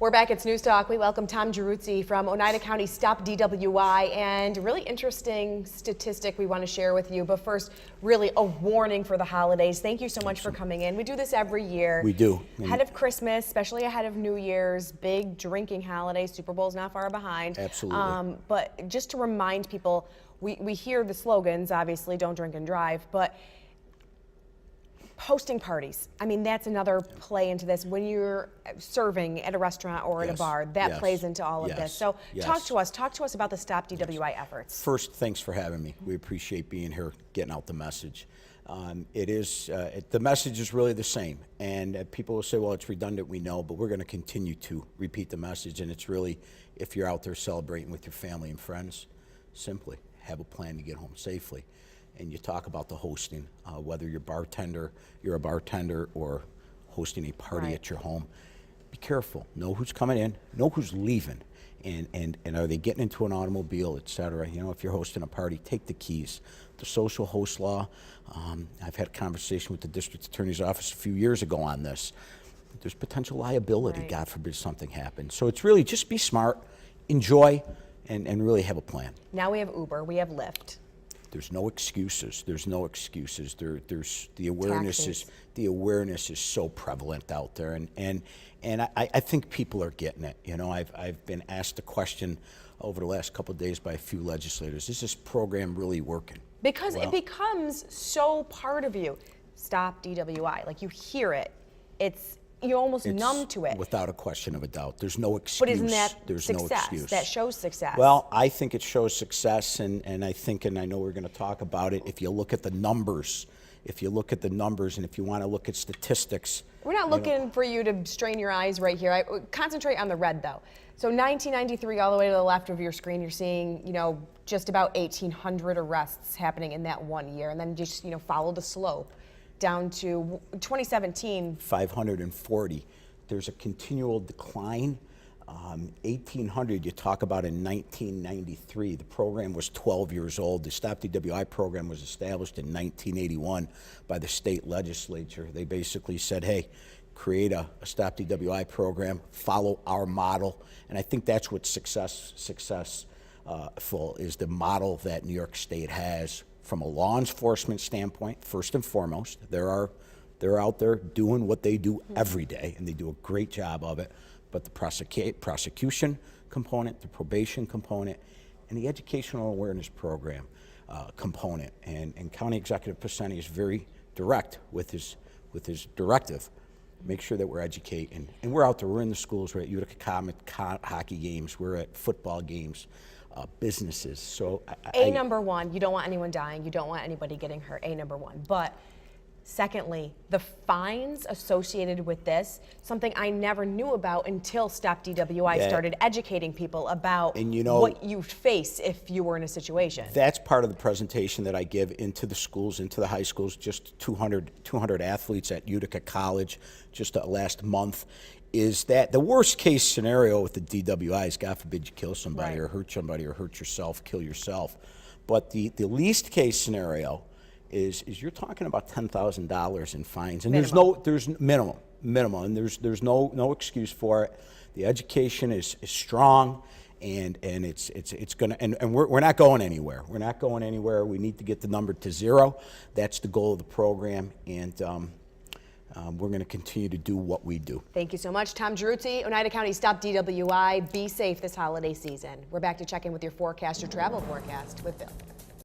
We're back. It's NewsTalk. We welcome Tom Giruzzi from Oneida County Stop DWI, and a really interesting statistic we want to share with you. But first, really a warning for the holidays. Thank you so much for coming in. We do this every year. We do. Ahead of Christmas, especially ahead of New Year's, big drinking holiday. Super Bowl's not far behind. Absolutely. But just to remind people, we hear the slogans, obviously, don't drink and drive, but hosting parties. I mean, that's another play into this. When you're serving at a restaurant or at a bar, that plays into all of this. So talk to us about the Stop DWI efforts. First, thanks for having me. We appreciate being here, getting out the message. The message is really the same. And people will say, well, it's redundant, we know, but we're going to continue to repeat the message. And it's really, if you're out there celebrating with your family and friends, simply have a plan to get home safely. And you talk about the hosting, whether you're a bartender or hosting a party at your home. Be careful. Know who's coming in. Know who's leaving. And are they getting into an automobile, et cetera. You know, if you're hosting a party, take the keys. The social host law, I've had a conversation with the district attorney's office a few years ago on this. There's potential liability, God forbid something happens. So it's really just be smart, enjoy, and really have a plan. Now we have Uber, we have Lyft. There's no excuses. There's no excuses. There's the awareness is so prevalent out there, and I think people are getting it. You know, I've been asked a question over the last couple of days by a few legislators. Is this program really working? Because it becomes so part of you. Stop DWI. Like, you hear it. You're almost numb to it. Without a question of a doubt. There's no excuse. But isn't that There's success? No excuse. That shows success. Well, I think it shows success, and I think, and I know we're going to talk about it, if you look at the numbers, and if you want to look at statistics. We're not looking for you to strain your eyes right here. Concentrate on the red, though. So 1993, all the way to the left of your screen, you're seeing, just about 1,800 arrests happening in that 1 year, and then just, follow the slope down to 2017. 540. There's a continual decline. 1,800, you talk about in 1993. The program was 12 years old. The Stop DWI program was established in 1981 by the state legislature. They basically said, hey, create a Stop DWI program, follow our model. And I think that's what successful is, the model that New York State has. From a law enforcement standpoint, first and foremost, they're out there doing what they do every day, and they do a great job of it. But the prosecution component, the probation component, and the educational awareness program component. And County Executive Pisani is very direct with his directive. Make sure that we're educating. And we're out there, we're in the schools, we're at Utica hockey games, we're at football games. Businesses. So number one, you don't want anyone dying, you don't want anybody getting hurt, number one. But secondly, the fines associated with this, something I never knew about until Stop DWI started educating people about what you face if you were in a situation. That's part of the presentation that I give into the schools, into the high schools, just 200 athletes at Utica College just last month. Is that the worst case scenario with the DWI is, God forbid, you kill somebody or hurt somebody or hurt yourself, kill yourself. But the least case scenario is you're talking about $10,000 in fines, and there's minimum, and there's no excuse for it. The education is strong, and it's gonna, and we're not going anywhere. We're not going anywhere. We need to get the number to zero. That's the goal of the program, and we're going to continue to do what we do. Thank you so much, Tom Giruzzi, Oneida County Stop DWI. Be safe this holiday season. We're back to check in with your travel forecast with Bill.